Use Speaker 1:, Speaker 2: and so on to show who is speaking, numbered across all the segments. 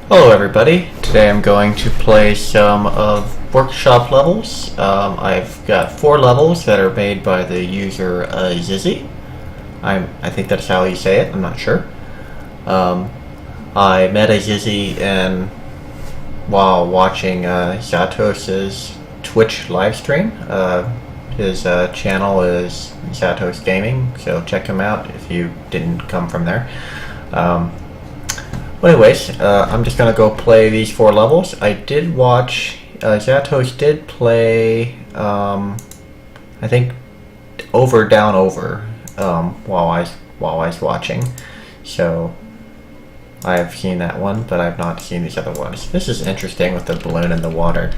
Speaker 1: Hello everybody, today I'm going to play some of workshop levels. I've got 4 levels that are made by the user Azizey. I think that's how you say it, I'm not sure. I met Azizey while watching Zatos's Twitch livestream. His channel is Zatos Gaming, so check him out if you didn't come from there. Anyways, I'm just gonna go play these 4 levels. I did watch, Zatos did play, I think, Over, Down, Over, while I was watching. So, I've seen that one, but I've not seen these other ones. This is interesting with the balloon in the water.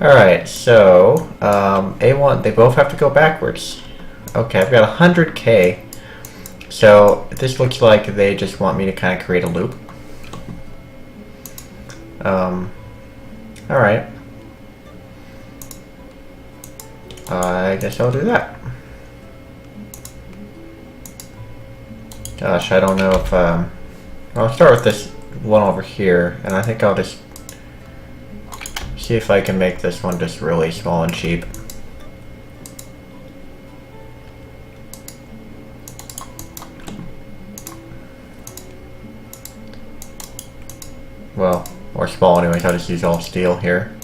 Speaker 1: Alright, so, A1, they both have to go backwards. Okay, I've got 100k. So this looks like they just want me to kind of create a loop. Alright. I guess I'll do that. Gosh, I don't know if, I'll start with this one over here, and I think I'll just see if I can make this one just really small and cheap. Well, or small anyways, I'll just use all steel here.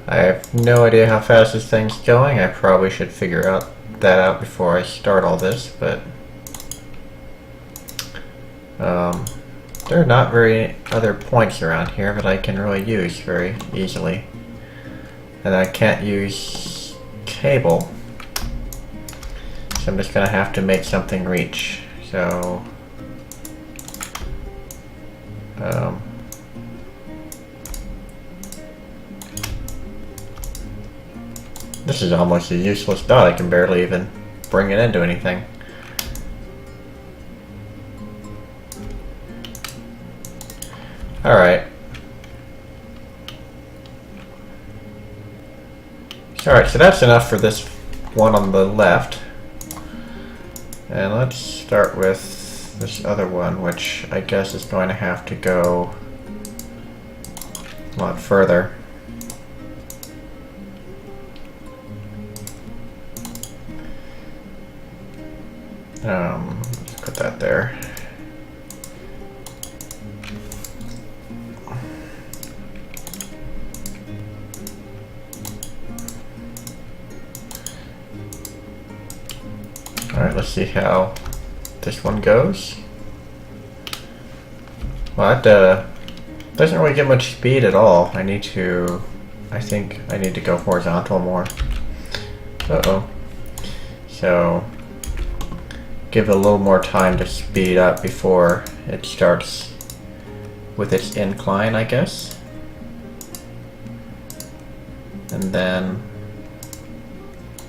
Speaker 1: I have no idea how fast this thing's going. I probably should figure that out before I start all this, but there are not very other points around here that I can really use very easily. And I can't use cable. So I'm just gonna have to make something reach. So this is almost a useless dot. I can barely even bring it into anything. Alright. Alright, so that's enough for this one on the left. And let's start with this other one, which I guess is going to have to go a lot further. Let's put that there. Alright, let's see how this one goes. Well, that doesn't really get much speed at all. I think I need to go horizontal more. Uh-oh. So, give it a little more time to speed up before it starts with its incline, I guess. And then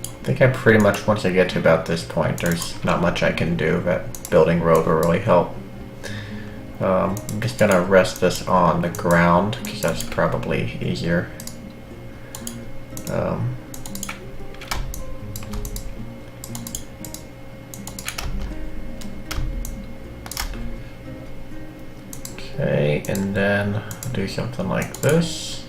Speaker 1: I think I pretty much, once I get to about this point, there's not much I can do. That building road will really help. I'm just gonna rest this on the ground because that's probably easier. Okay, and then I'll do something like this.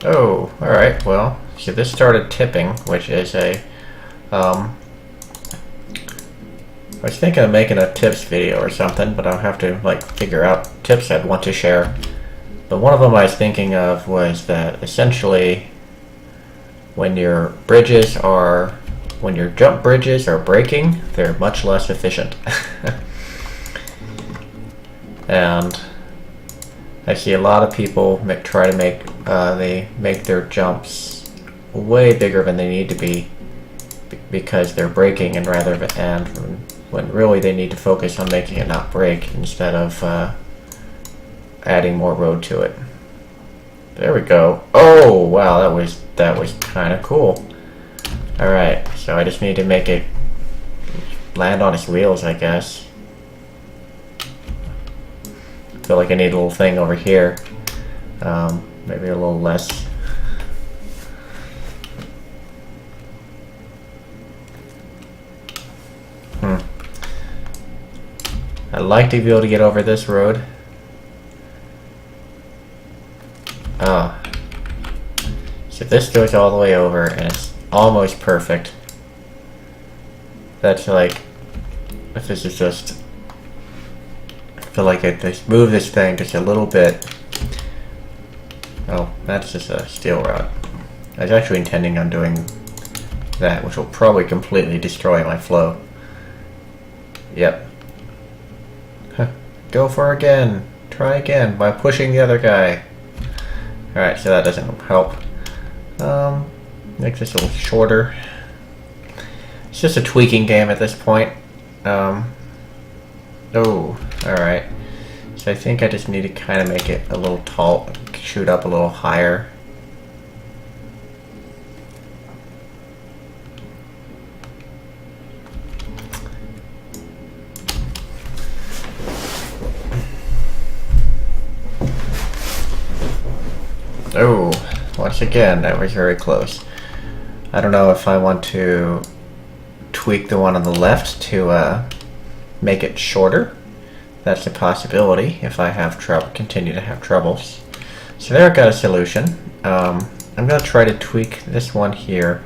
Speaker 1: Oh, alright, well, so this started tipping, which is I was thinking of making a tips video or something, but I'll have to like figure out tips I'd want to share. But one of them I was thinking of was that essentially when your jump bridges are breaking, they're much less efficient. And I see a lot of people try to make their jumps way bigger than they need to be because they're braking, and when really they need to focus on making it not break instead of adding more road to it. There we go. Oh wow, that was kind of cool. All right, so I just need to make it land on its wheels, I guess. feel like I need a little thing over here. Maybe a little less. I'd like to be able to get over this road. So this goes all the way over and it's almost perfect. That's like, if this is just, I feel like I just move this thing just a little bit. Oh, that's just a steel rod. I was actually intending on doing that, which will probably completely destroy my flow. Yep. Go for again. Try again by pushing the other guy. Alright, so that doesn't help. Make this a little shorter. It's just a tweaking game at this point. Oh, alright. So I think I just need to kind of make it a little tall, shoot up a little higher. Oh, once again, that was very close. I don't know if I want to tweak the one on the left to make it shorter. That's a possibility if I have continue to have troubles. So there, I've got a solution. I'm going to try to tweak this one here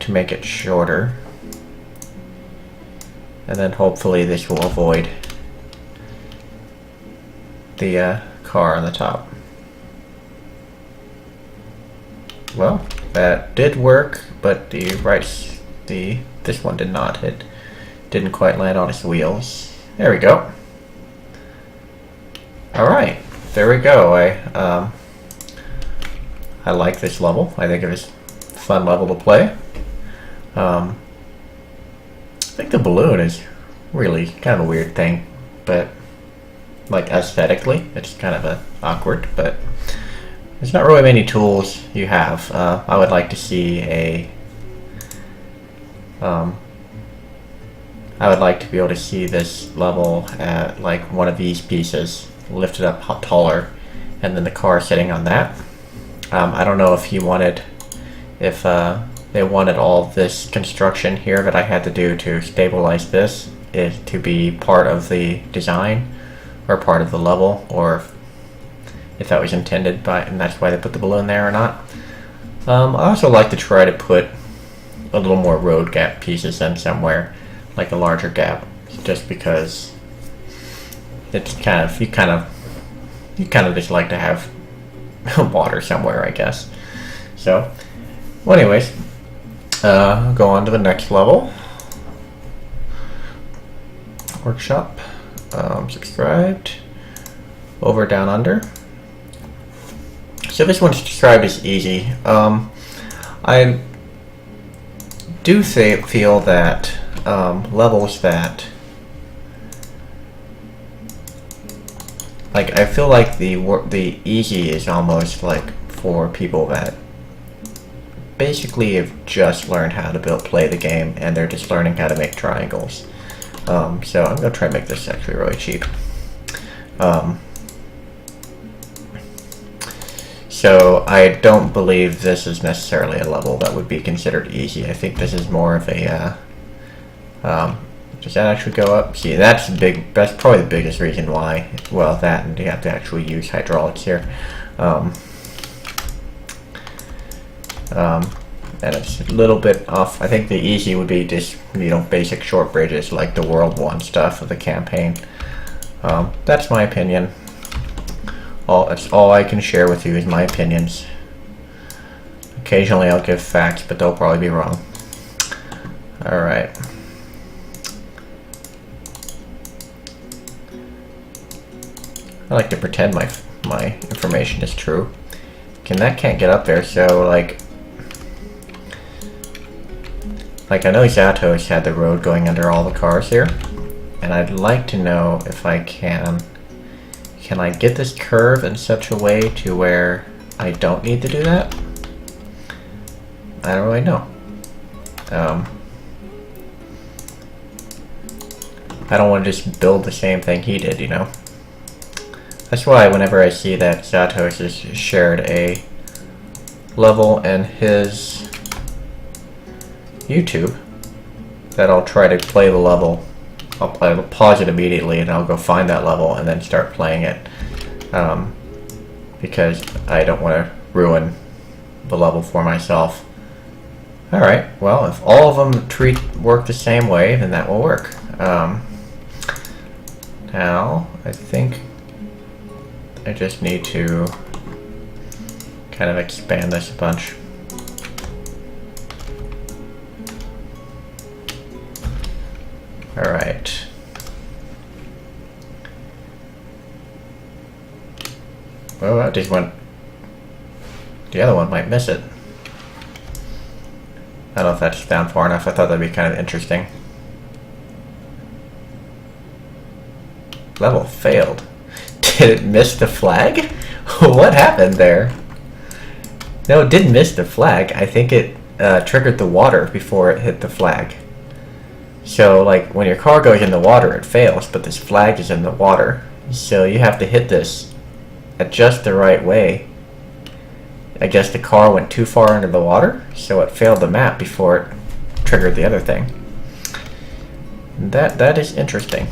Speaker 1: to make it shorter. And then hopefully this will avoid the car on the top. Well, that did work, but this one did not. It didn't quite land on its wheels. There we go. Alright, there we go. I like this level. I think it was a fun level to play. I think the balloon is really kind of a weird thing, but like aesthetically, it's kind of awkward, but there's not really many tools you have. I would like to see I would like to be able to see this level at like one of these pieces lifted up taller, and then the car sitting on that. I don't know if they wanted all this construction here that I had to do to stabilize this to be part of the design or part of the level, or if that was intended by, and that's why they put the balloon there or not. I also like to try to put a little more road gap pieces in somewhere, like a larger gap, just because it's you kind of just like to have water somewhere, I guess. So, well, anyways, go on to the next level. Workshop, subscribed, over, down, under. So this one's described as easy. I do feel that levels that, like, I feel like the easy is almost like for people that basically have just learned how to play the game, and they're just learning how to make triangles. So I'm gonna try and make this actually really cheap. So I don't believe this is necessarily a level that would be considered easy. I think this is more of a, does that actually go up? See, that's probably the biggest reason why. Well, that, and you have to actually use hydraulics here. And it's a little bit off. I think the easy would be just, basic short bridges like the World 1 stuff of the campaign. That's my opinion. That's all I can share with you is my opinions. Occasionally I'll give facts, but they'll probably be wrong. Alright. I like to pretend my information is true. That can't get up there, so like I know Zatos had the road going under all the cars here, and I'd like to know if I can I get this curve in such a way to where I don't need to do that? I don't really know. I don't want to just build the same thing he did, That's why whenever I see that Zatos has shared a level in his YouTube, that I'll try to play the level. I'll pause it immediately and I'll go find that level and then start playing it. Because I don't want to ruin the level for myself. Alright, well, if all of them work the same way, then that will work. Now, I think I just need to kind of expand this a bunch. Alright. Well, that just went. The other one might miss it. I don't know if that's down far enough. I thought that'd be kind of interesting. Level failed. Did it miss the flag? What happened there? No, it didn't miss the flag. I think it triggered the water before it hit the flag. So, like, when your car goes in the water, it fails, but this flag is in the water. So you have to hit this at just the right way. I guess the car went too far under the water, so it failed the map before it triggered the other thing. That is interesting.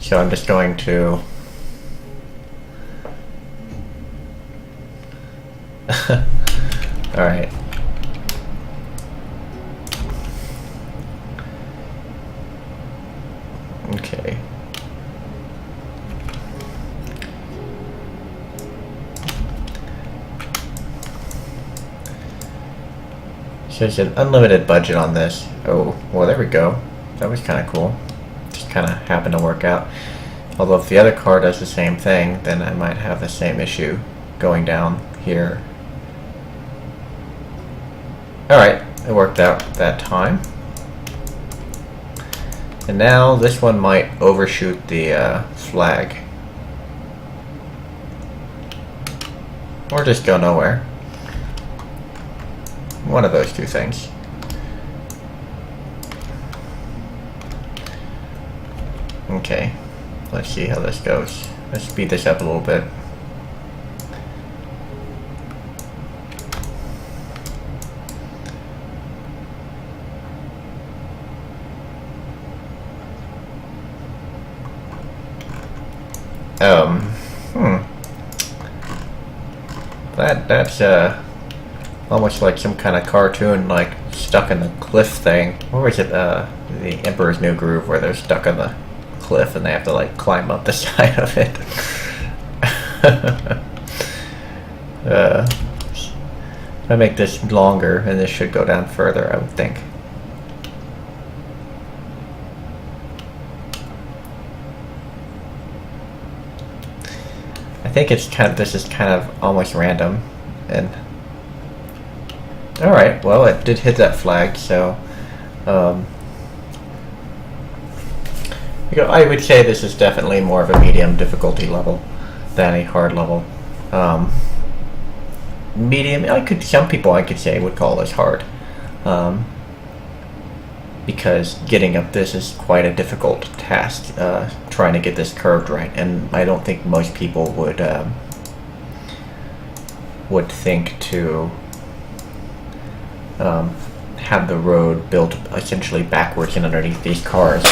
Speaker 1: So I'm just going to alright. Okay. So there's an unlimited budget on this. Oh, well, there we go. That was kind of cool. Just kind of happened to work out. Although if the other car does the same thing, then I might have the same issue going down here. Alright, it worked out that time. And now this one might overshoot the flag. Or just go nowhere. One of those two things. Okay, let's see how this goes. Let's speed this up a little bit. That's almost like some kind of cartoon, like stuck in the cliff thing. Or was it the Emperor's New Groove, where they're stuck on the cliff and they have to like climb up the side of it? If I make this longer, and this should go down further, I would think. I think it's kind of, this is kind of almost random, and alright, well, it did hit that flag, so I would say this is definitely more of a medium difficulty level than a hard level. Medium, some people I could say would call this hard, because getting up this is quite a difficult task, trying to get this curved right, and I don't think most people would think to have the road built essentially backwards and underneath these cars,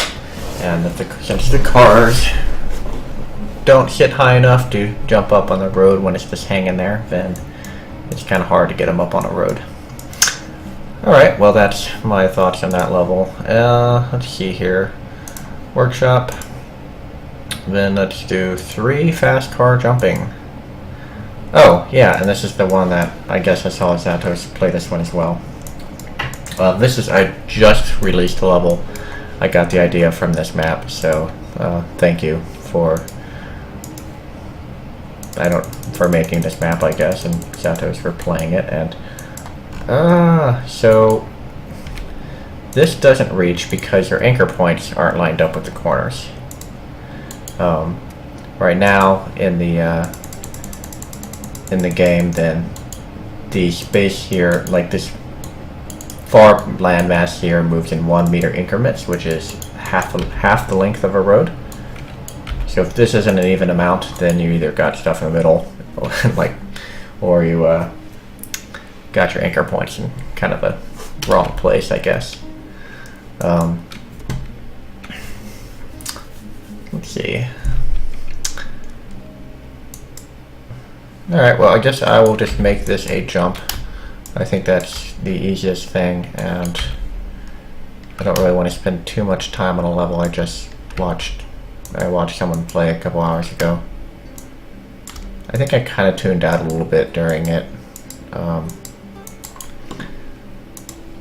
Speaker 1: and since the cars don't sit high enough to jump up on the road when it's just hanging there, then it's kind of hard to get them up on a road. Alright, well, that's my thoughts on that level. Let's see here. Workshop. Then let's do 3 fast car jumping. Oh, yeah, and this is the one that I guess I saw Zatos play this one as well. I just released the level. I got the idea from this map, so thank you for making this map, I guess, and Zatos for playing it. And so this doesn't reach because your anchor points aren't lined up with the corners. Right now in the game, then the space here, like this far landmass here, moves in 1 meter increments, which is half the length of a road. So if this isn't an even amount, then you either got stuff in the middle, or you got your anchor points in kind of a wrong place, I guess. Let's see. Alright, well, I guess I will just make this a jump. I think that's the easiest thing, and I don't really want to spend too much time on a level I watched someone play a couple hours ago. I think I kind of tuned out a little bit during it.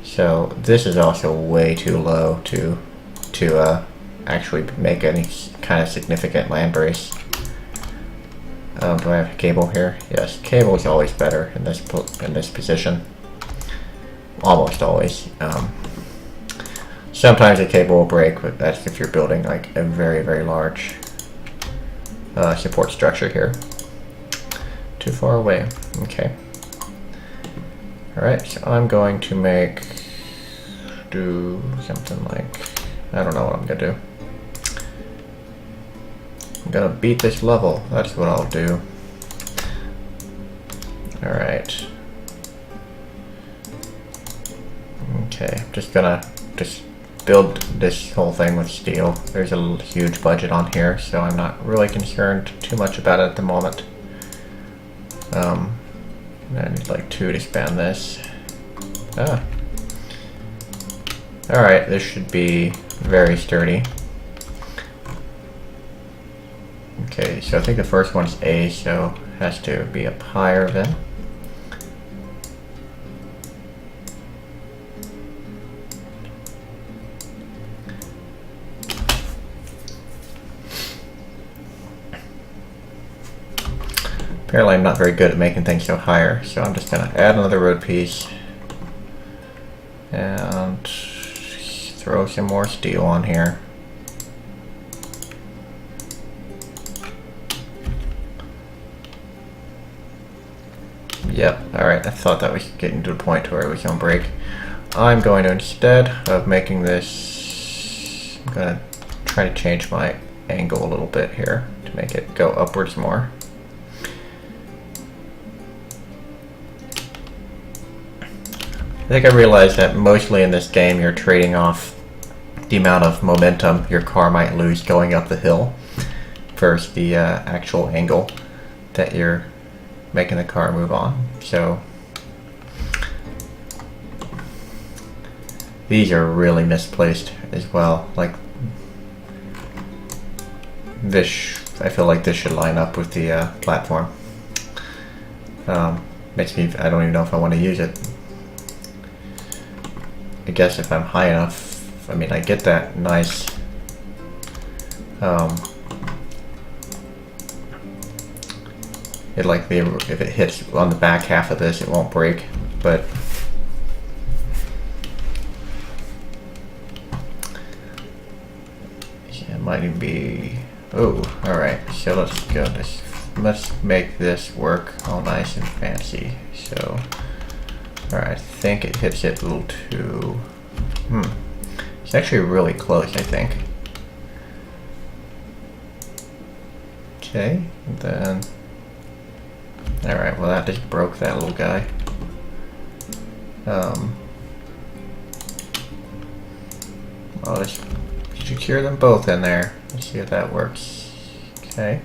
Speaker 1: So this is also way too low to actually make any kind of significant land brace. Do I have a cable here? Yes, cable is always better in this position. Almost always. Sometimes a cable will break, but that's if you're building like a very, very large support structure here. Too far away. Okay. Alright, so I'm going to do something like, I don't know what I'm going to do. I'm going to beat this level. That's what I'll do. Alright. Okay, just gonna build this whole thing with steel. There's a huge budget on here, so I'm not really concerned too much about it at the moment. I need like 2 to span this. Alright, this should be very sturdy. Okay, so I think the first one's A, so it has to be up higher then. Apparently I'm not very good at making things go higher, so I'm just going to add another road piece and throw some more steel on here. Yep, alright, I thought that was getting to the point where it was going to break. I'm going to, instead of making this, I'm going to try to change my angle a little bit here to make it go upwards more. I think I realized that mostly in this game you're trading off the amount of momentum your car might lose going up the hill versus the actual angle that you're making the car move on. So these are really misplaced as well. Like this, I feel like this should line up with the platform. Makes me, I don't even know if I want to use it. I guess if I'm high enough, I mean, I get that nice if it hits on the back half of this, it won't break, but yeah, it might even be, oh, alright, so let's make this work all nice and fancy. So alright, I think it hits it a little too, it's actually really close, I think. Okay, and then, alright, well that just broke that little guy. I'll just secure them both in there. Let's see if that works. Okay.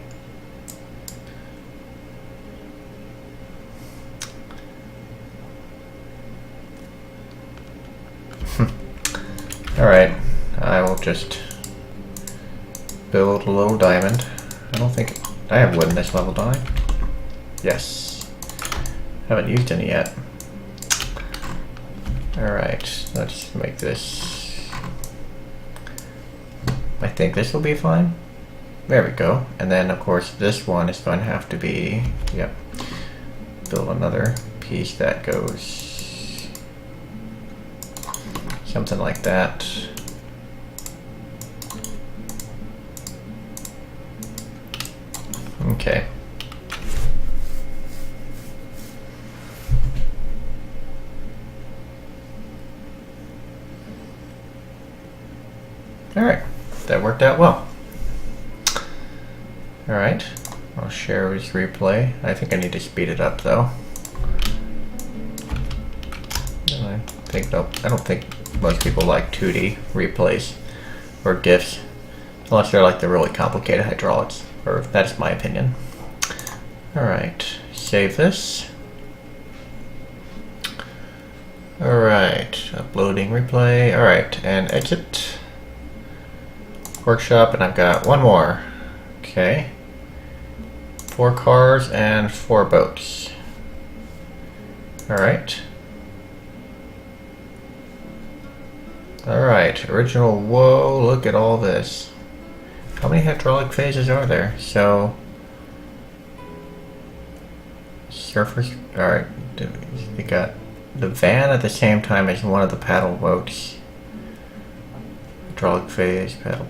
Speaker 1: Alright, I will just build a little diamond. I don't think I have wood in this level, don't I? Yes. Haven't used any yet. Alright, let's make this. I think this will be fine. There we go. And then of course this one is going to have to be, yep, build another piece that goes something like that. Okay. Alright, that worked out well. Alright, I'll share his replay. I think I need to speed it up though. I don't think most people like 2D replays or GIFs, unless they're like the really complicated hydraulics, or that's my opinion. Alright, save this. Alright, uploading replay. Alright, and exit. Workshop, and I've got one more. Okay. 4 cars and 4 boats. Alright. Alright, original, whoa, look at all this. How many hydraulic phases are there? So, surfers, alright, we got the van at the same time as one of the paddle boats. Hydraulic phase, paddle.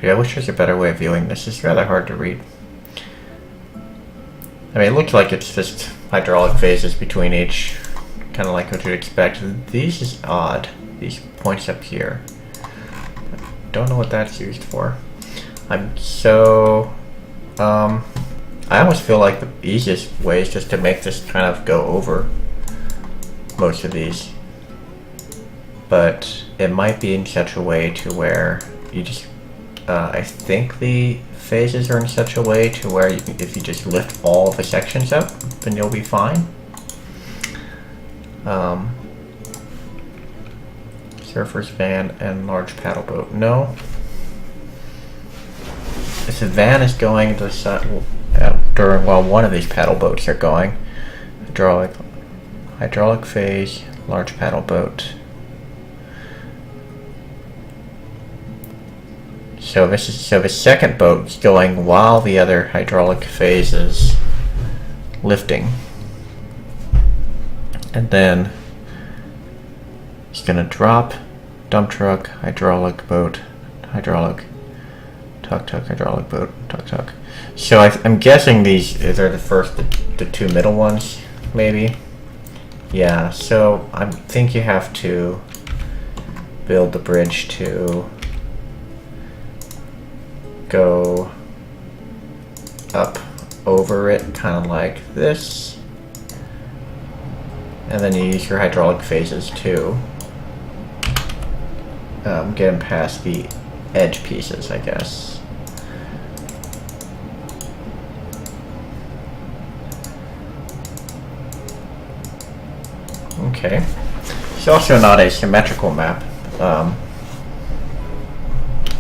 Speaker 1: Yeah, I wish there's a better way of viewing this. It's rather hard to read. I mean, it looks like it's just hydraulic phases between each. Kind of like what you'd expect. These is odd. These points up here. Don't know what that's used for. I almost feel like the easiest way is just to make this kind of go over most of these. But it might be in such a way to where you just, I think the phases are in such a way to where you can, if you just lift all the sections up, then you'll be fine. Surfer's van and large paddle boat. No. If the van is going to during while one of these paddle boats are going, hydraulic phase, large paddle boat. So the second boat is going while the other hydraulic phase is lifting. And then it's gonna drop, dump truck, hydraulic boat, hydraulic, tuk-tuk, hydraulic boat, tuk-tuk. So I'm guessing these are the 2 middle ones, maybe. Yeah, so I think you have to build the bridge to go up over it, kind of like this. And then you use your hydraulic phases to get them past the edge pieces, I guess. Okay. It's also not a symmetrical map.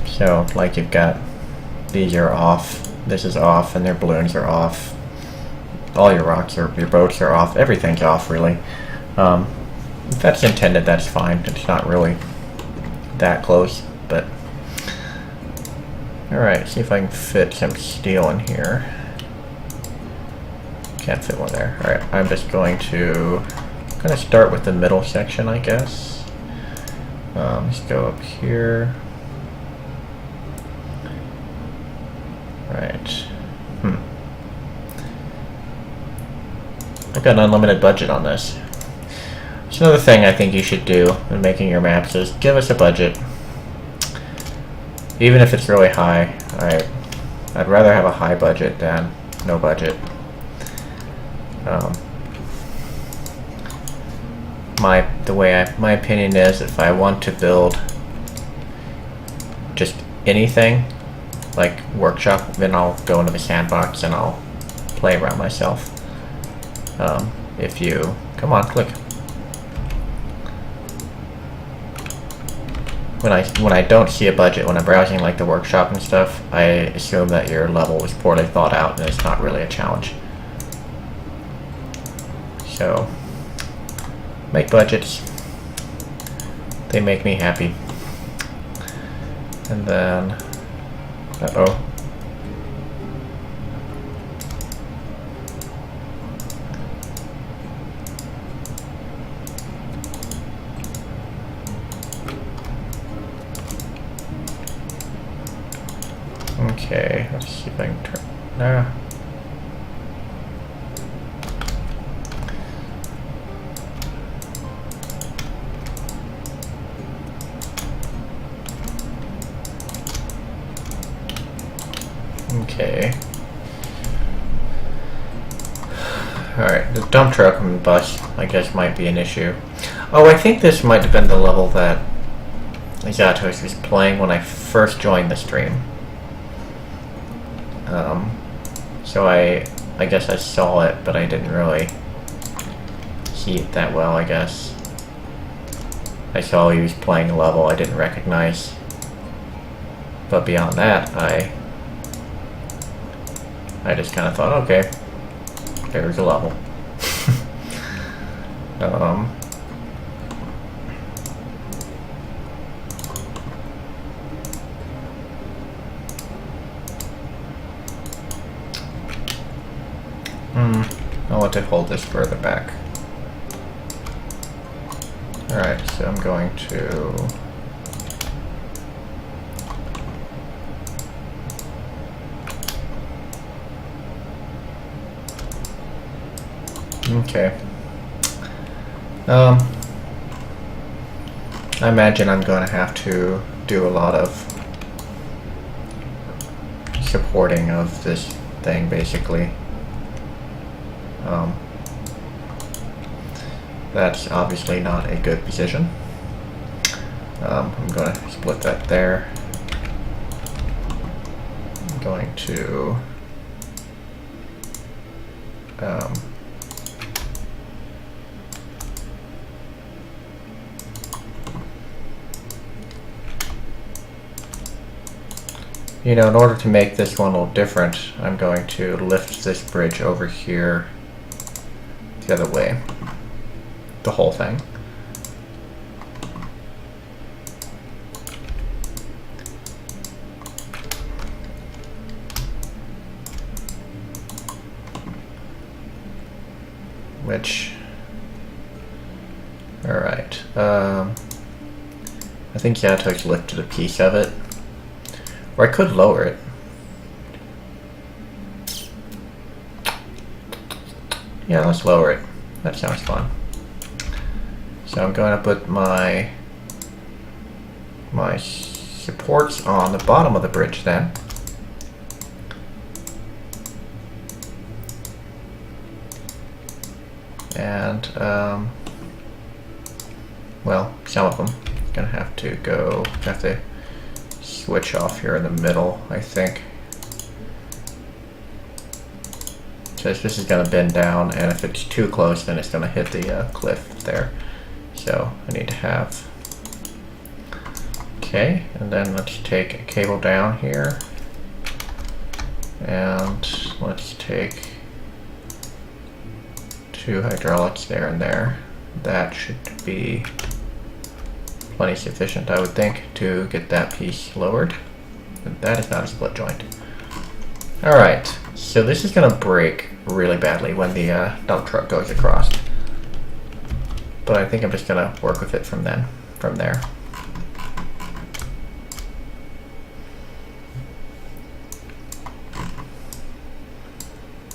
Speaker 1: So, like, you've got these are off, this is off, and their balloons are off. All your rocks or your boats are off. Everything's off, really. If that's intended, that's fine. It's not really that close, but alright, see if I can fit some steel in here. Can't fit one there. Alright, I'm just going to start with the middle section, I guess. Let's go up here. Right. I've got an unlimited budget on this. It's another thing I think you should do when making your maps is give us a budget. Even if it's really high, I'd rather have a high budget than no budget. My opinion is if I want to build just anything, like workshop, then I'll go into the sandbox and I'll play around myself. If you come on, click. When I don't see a budget, when I'm browsing like the workshop and stuff, I assume that your level was poorly thought out and it's not really a challenge. So make budgets. They make me happy. And then uh-oh. Okay, let's see if I can turn. Nah. Okay. Alright, the dump truck and bus, I guess, might be an issue. Oh, I think this might have been the level that Azizey was playing when I first joined the stream. So I guess I saw it, but I didn't really see it that well, I guess. I saw he was playing a level I didn't recognize. But beyond that, I just kind of thought, okay, there's a level. I want to hold this further back. Alright, so I'm going to... Okay. I imagine I'm going to have to do a lot of supporting of this thing, basically. That's obviously not a good position. I'm going to split that there. I'm going to you know, in order to make this one a little different, I'm going to lift this bridge over here the other way. The whole thing. Which... Alright. I think Azizey's lifted a piece of it. Or I could lower it. Yeah, let's lower it. That sounds fun. So I'm going to put my supports on the bottom of the bridge then. And, well, some of them. Gonna have to switch off here in the middle, I think. Because this is going to bend down, and if it's too close, then it's going to hit the cliff there. So I need to have... Okay, and then let's take a cable down here. And let's take 2 hydraulics there and there. That should be plenty sufficient, I would think, to get that piece lowered. And that is not a split joint. Alright, so this is going to break really badly when the dump truck goes across. But I think I'm just going to work with it from there.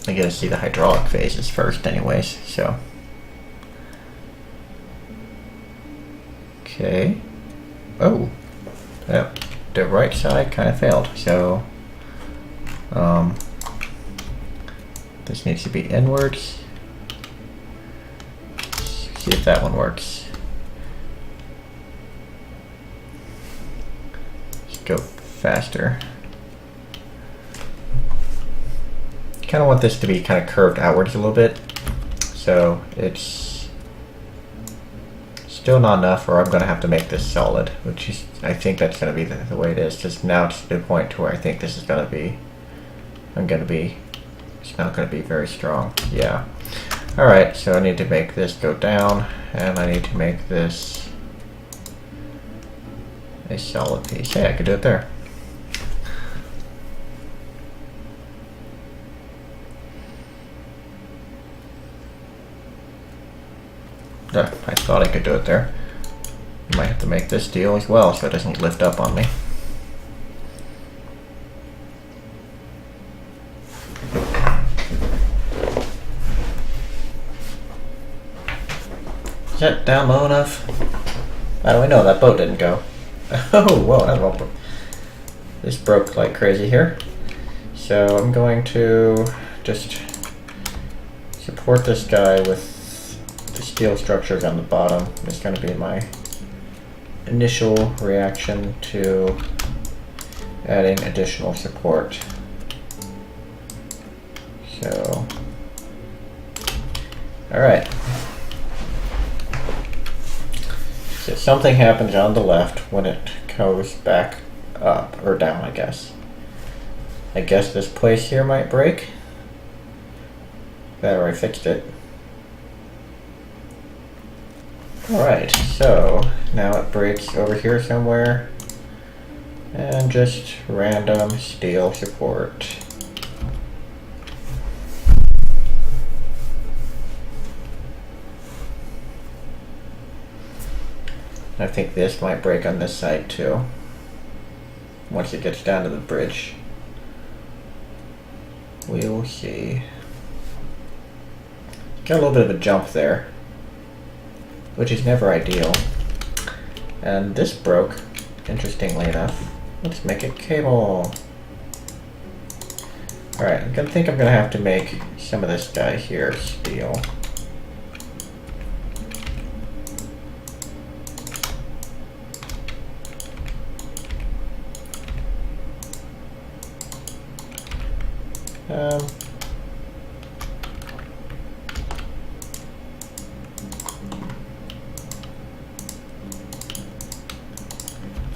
Speaker 1: I gotta see the hydraulic phases first anyways, so. Okay. Oh. Yep. The right side kind of failed, so this needs to be inwards. See if that one works. Let's go faster. Kind of want this to be kind of curved outwards a little bit, so it's still not enough, or I'm going to have to make this solid, which is, I think that's going to be the way it is, because now it's to the point to where I think this is going to be, it's not going to be very strong. Yeah. Alright, so I need to make this go down, and I need to make this a solid piece. Hey, I could do it there. Yeah, I thought I could do it there. Might have to make this deal as well so it doesn't lift up on me. Is that down low enough? How do I know that boat didn't go? Oh, whoa, that boat broke. This broke like crazy here. So I'm going to just support this guy with the steel structures on the bottom. It's going to be my initial reaction to adding additional support. So, alright. So something happens on the left when it goes back up, or down, I guess. I guess this place here might break. That, or I fixed it. Alright, so now it breaks over here somewhere. And just random steel support. I think this might break on this side too, once it gets down to the bridge. We'll see. Got a little bit of a jump there, which is never ideal. And this broke, interestingly enough. Let's make a cable. Alright, I think I'm gonna have to make some of this guy here steel.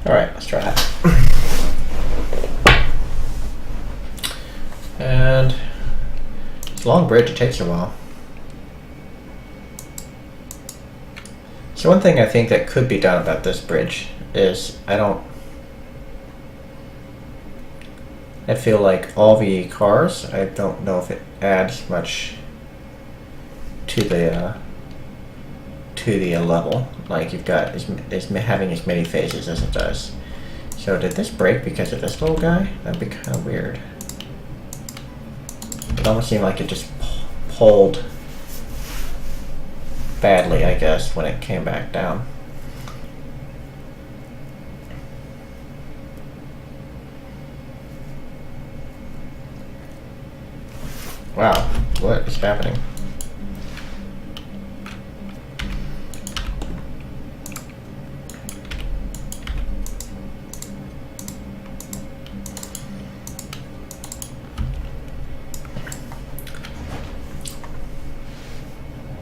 Speaker 1: Alright, let's try that. And it's a long bridge, it takes a while. So one thing I think that could be done about this bridge is I feel like all the cars, I don't know if it adds much to the level. Like you've got having as many phases as it does. So did this break because of this little guy? That'd be kind of weird. It almost seemed like it just pulled badly, I guess, when it came back down. Wow, what is happening?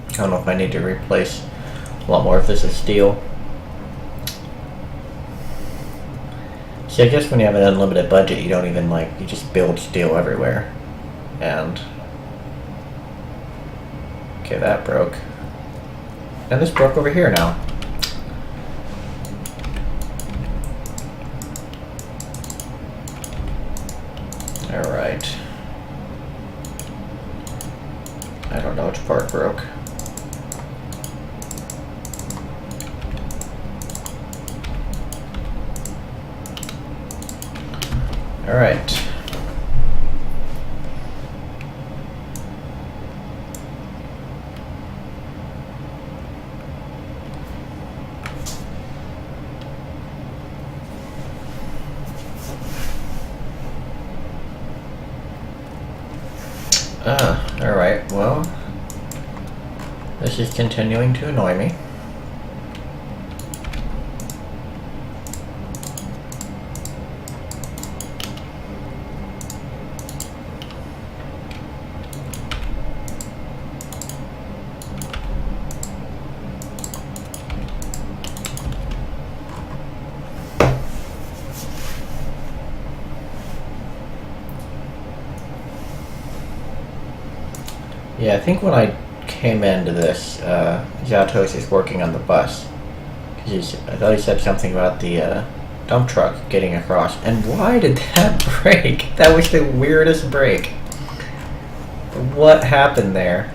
Speaker 1: I don't know if I need to replace a lot more of this is steel. See, I guess when you have an unlimited budget, you don't even you just build steel everywhere. And okay, that broke. And this broke over here now. Alright. I don't know which part broke. Alright. Alright, well, this is continuing to annoy me. Yeah, I think when I came into this, Yatos is working on the bus. Because I thought he said something about the dump truck getting across. And why did that break? That was the weirdest break. What happened there?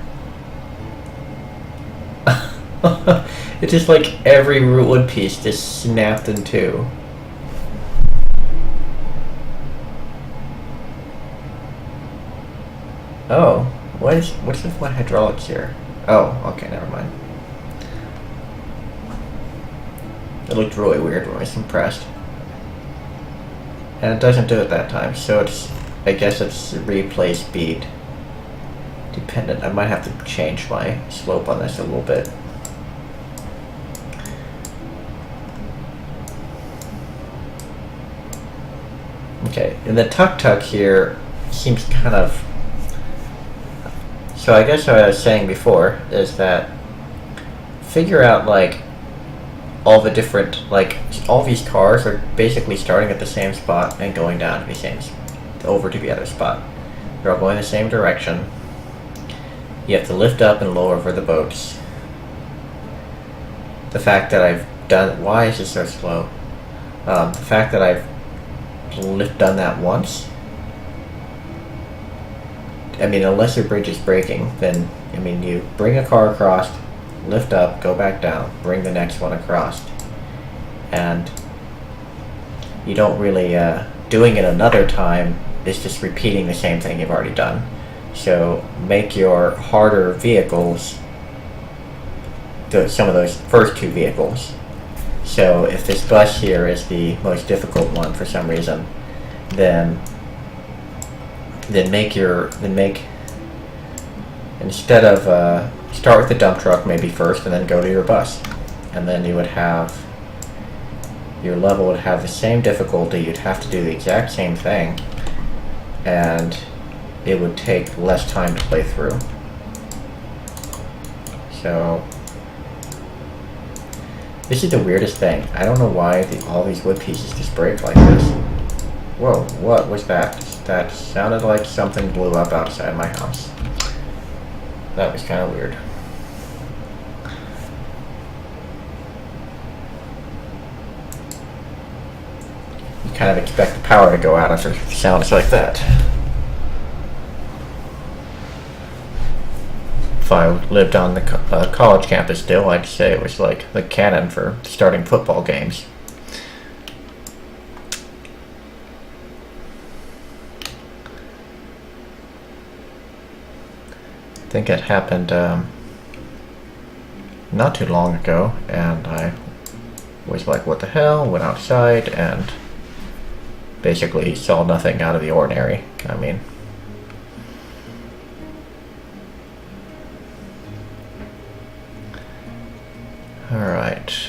Speaker 1: It's just like every wood piece just snapped in two. Oh. What's with my hydraulics here? Oh, okay, never mind. It looked really weird when I was compressed. And it doesn't do it that time, so it's I guess it's replay speed dependent. I might have to change my slope on this a little bit. Okay, and the tuk-tuk here seems kind of... So I guess what I was saying before is that figure out like all the different, like all these cars are basically starting at the same spot and going down to the same, over to the other spot. They're all going the same direction. You have to lift up and lower for the boats. The fact that I've done, why is this so slow? The fact that I've done that once. I mean, unless your bridge is breaking, then, I mean, you bring a car across, lift up, go back down, bring the next one across. And you don't really, doing it another time is just repeating the same thing you've already done. So make your harder vehicles, some of those first two vehicles. So if this bus here is the most difficult one for some reason, then instead of start with the dump truck maybe first and then go to your bus, and then you would have your level would have the same difficulty. You'd have to do the exact same thing, and it would take less time to play through. So this is the weirdest thing. I don't know why all these wood pieces just break like this. Whoa, what was that? That sounded like something blew up outside my house. That was kind of weird. You kind of expect the power to go out after sounds like that. If I lived on the college campus still, I'd say it was like the cannon for starting football games. I think it happened not too long ago, and I was like, what the hell? Went outside and basically saw nothing out of the ordinary. I mean, alright.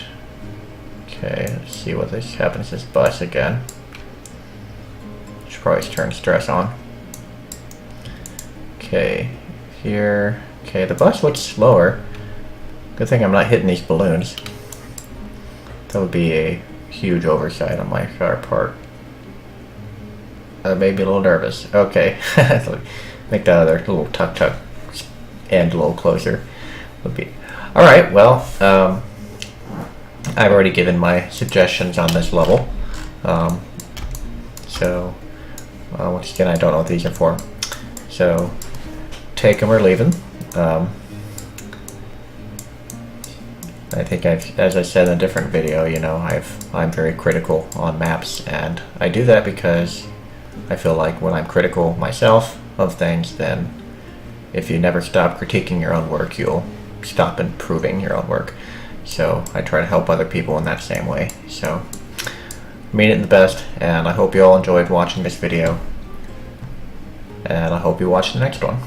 Speaker 1: Okay, let's see what this happens to this bus again. Should probably turn stress on. Okay, here. Okay, the bus looks slower. Good thing I'm not hitting these balloons. That would be a huge oversight on my part. That made me a little nervous. Okay, make that other little tuk-tuk end a little closer. Would be alright. Well, I've already given my suggestions on this level. So once again, I don't know what these are for. So take them or leave them. I think as I said in a different video, you know, I'm very critical on maps, and I do that because I feel like when I'm critical myself of things, then if you never stop critiquing your own work, you'll stop improving your own work. So I try to help other people in that same way. So mean it in the best, and I hope you all enjoyed watching this video, and I hope you watch the next one.